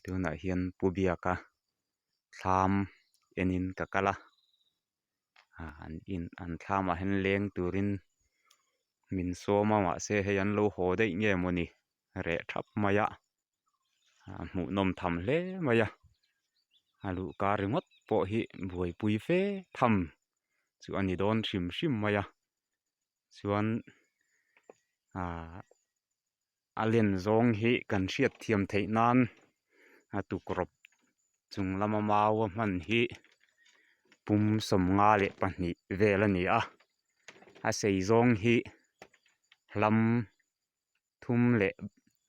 tuna hian pu biaka thlam enin ka kala an thlam a hen leng turin min sawma ma se he an lo ho dei nge moni re thap maya mu nom tham hle maya alu ka ringot po hi buai pui fe tham chu ani don hrim maya chuan alien zong hi kan hrethiam thei nan tu krop chung lama mau man hi pum som nga le pahnih vel ani a sei zong hi hlam thum le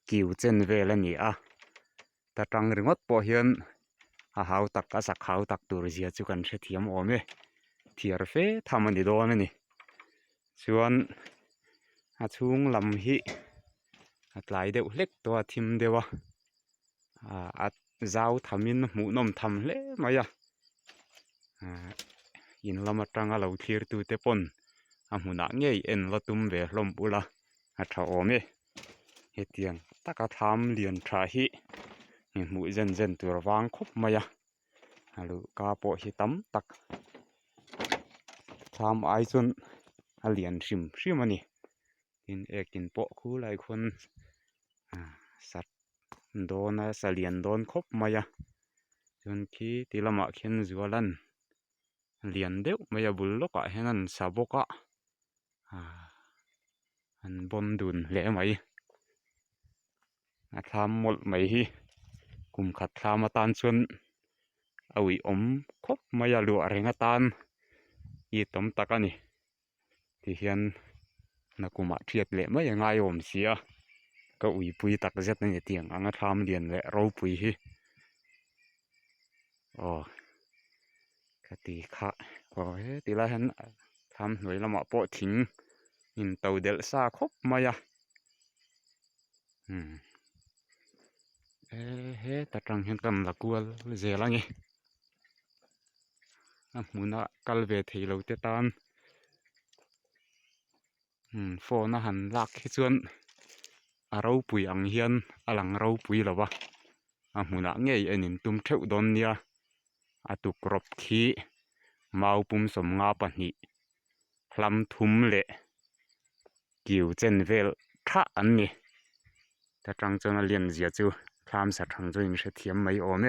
kiu chen vel ani ta tang ringot po hian a hau tak a sak hau tak tur zia chu kan hrethiam awm thiar fe tham ani dawn ani chuan a chung lam hi a tlai deuh hlek to a thim deuh a zau thamin hmu nom tham hle maya in lama tanga lo thlir tu te pon a hmuna ngei en la tum ve hlom bula a tha awm hetiang taka thlam lian tha hi hmu zen tur wang khop maya alu ka po hi tam tak thlam ai chun a lian hrim ani in ekin po khu lai khun sat dona salian don khop maya chun khi tilama khen zualan lian deuh maya bul loka henan saboka an bon dun hle mai a thlam mol mai hi kum khat thlam atan chuan awi om khop maya lu renga tan I tom takani ti hian na kuma thiat le mai ngai om sia ka ui pui tak zet ni tiang anga thlam lian le ro pui hi kati kha he tila han tham hnoi lama po thing in to del sa khop maya he tatang hen kam lakual zelangi muna kalve theilo te tan phone a han lak hi chuan a ro pui ang hian alang ro pui lawa a hmuna ngei enin tum theuh don nia a tu krop khi mau pum som nga pahnih hlam thum le kiu chen vel tha an ni tatang chona lian zia chu thlam sa thang zo in hrethiam mai awm